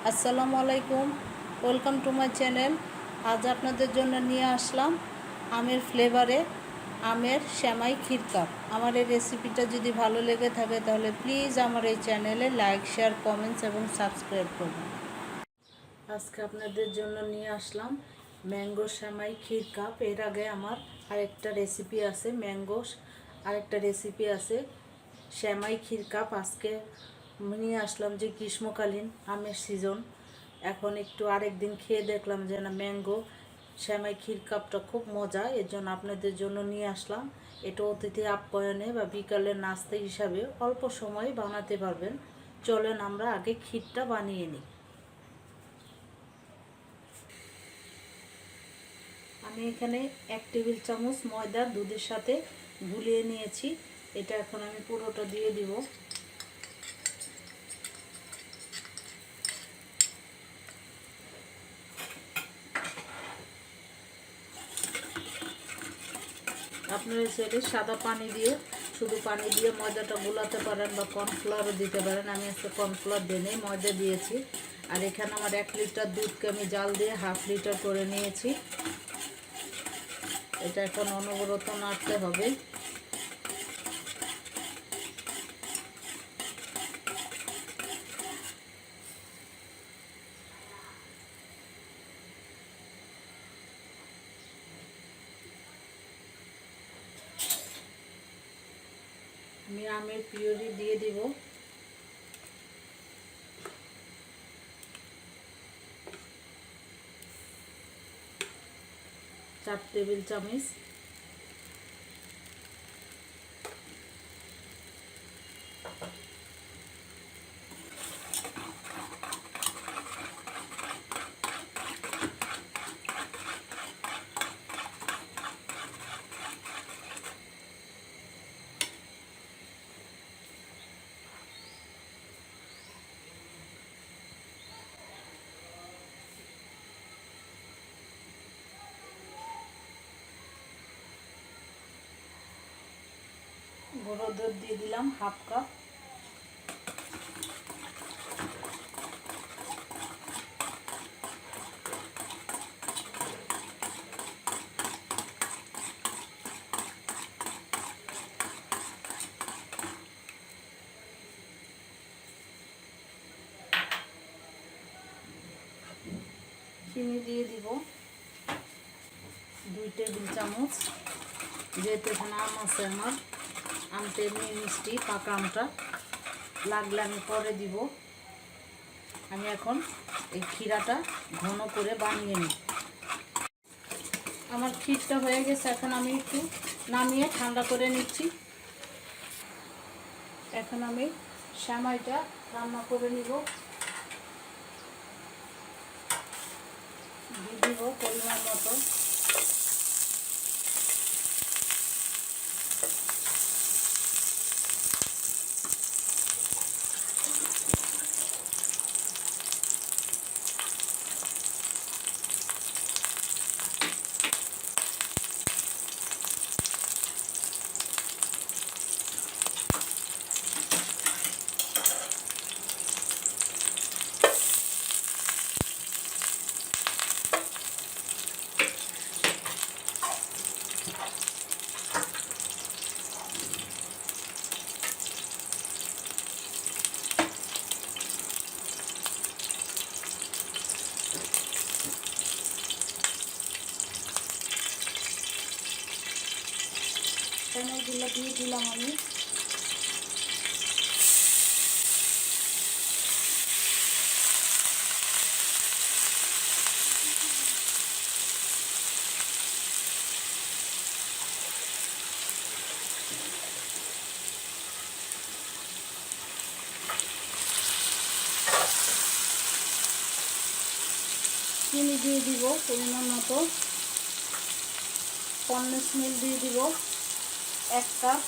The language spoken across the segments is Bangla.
আসসালামু আলাইকুম, ওয়েলকাম টু মাই চ্যানেল। আজ আপনাদের জন্য নিয়ে আসলাম আমের ফ্লেভারে আমের সেমাই ক্ষীর কাপ। আমার এই রেসিপিটা যদি ভালো লেগে থাকে তাহলে প্লিজ আমার এই চ্যানেলে লাইক, শেয়ার, কমেন্টস এবং সাবস্ক্রাইব করবেন। আজকে আপনাদের জন্য নিয়ে আসলাম ম্যাঙ্গো সেমাই ক্ষীর কাপ। এর আগে আমার আরেকটা রেসিপি আছে সেমাই ক্ষীর কাপ। আজকে নিয়ে আসলাম যে গ্রীষ্মকালীন আমের সিজন, এখন একটু আরেকদিন খেয়ে দেখলাম যে না, ম্যাঙ্গো সেমাই ক্ষীর কাপটা খুব মজা, এর জন্য আপনাদের জন্য নিয়ে আসলাম। এটা অতিথি আপ্যায়নে বা বিকালের নাস্তা হিসাবে অল্প সময়ে বানাতে পারবেন। চলেন আমরা আগে ক্ষীরটা বানিয়ে নিই। আমি এখানে 1 টেবিল চামচ ময়দা দুধের সাথে গুলিয়ে নিয়েছি। এটা এখন আমি পুরোটা দিয়ে দিব। আপনারা চাইলে সাদা পানি দিয়ে, শুধু পানি দিয়ে ময়দাটা গোলাতে পারেন বা কর্নফ্লাওয়ারও দিতে পারেন। আমি আজকে কর্নফ্লাওয়ার দিয়ে ময়দা দিয়েছি। আর এখানে আমার 1 লিটার দুধকে আমি জাল দিয়ে 1/2 লিটার করে নিয়েছি। এটা এখন অনবরত নাড়তে হবে। আমি আমের পিউরি দিয়ে দিব। 4 টেবিল চামচ। গুঁড়ো দুধ দিয়ে দিলাম 1/2 কাপ। চিনি দিয়ে দিব 2 টেবিল চামচ। যেহেতু এখানে আম আছে, আমার আমটা এমনি মিষ্টি, পাকা আমটা লাগলে আমি পরে দিব। আমি এখন এই ক্ষীরাটা ঘন করে বানিয়ে নিই। আমার ক্ষীরটা হয়ে গেছে, এখন আমি একটু নামিয়ে ঠান্ডা করে নিচ্ছি। এখন আমি সেমাইটা রান্না করে নিব। দিয়ে দিব পরিমাণ মতো। সেমাইগুলো দিয়ে দিলাম আমি। চিনি দিয়ে দিব পরিমাণ মতো। কর্নেস মিল্ক দিয়ে দিব 1 কাপ।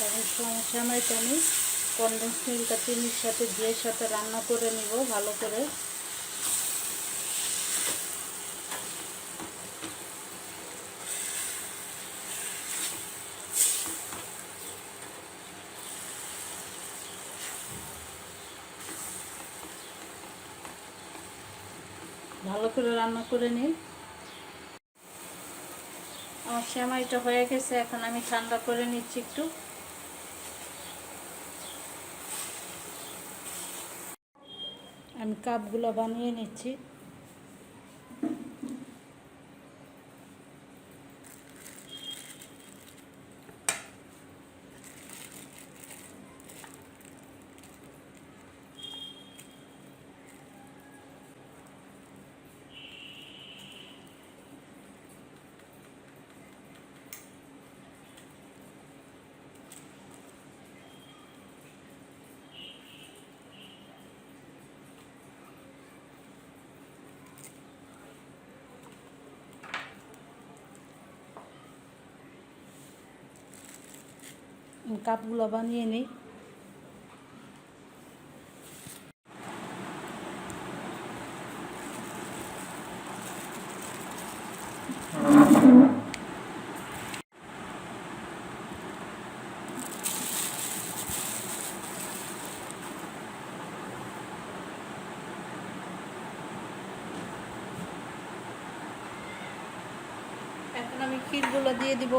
এখন সেমাইটা আমি কনডেন্স মিল্ক আর চিনির সাথে ঘিয়ের সাথে রান্না করে নিব ভালো করে। ভালো করে রান্না করে নিই। আমার সেমাইটা হয়ে গেছে, এখন আমি ঠান্ডা করে নিচ্ছি একটু। আমি কাপগুলো বানিয়ে নিচ্ছি। কাপগুলো বানিয়ে নিই। এখন আমি ক্ষীরগুলো দিয়ে দিব।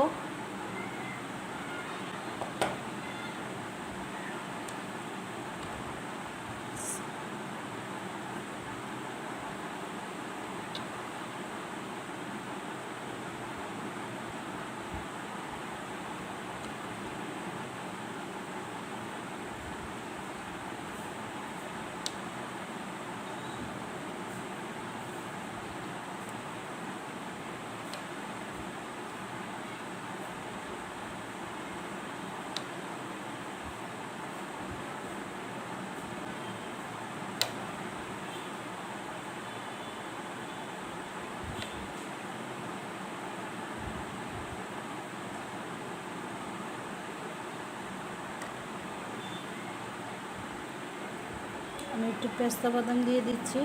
আমি একটু পেস্তা বাদাম দিয়ে দিচ্ছি।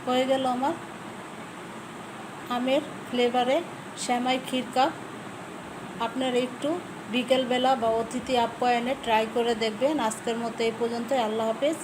হয়ে গেল আমার আমের ফ্লেভারে সেমাই ক্ষীর কাপ। আপনারা একটু বিকেলবেলা বা অতিথি আপ্যায়নে ট্রাই করে দেখবেন। আজকের মতো এই পর্যন্ত। আল্লাহ হাফেজ।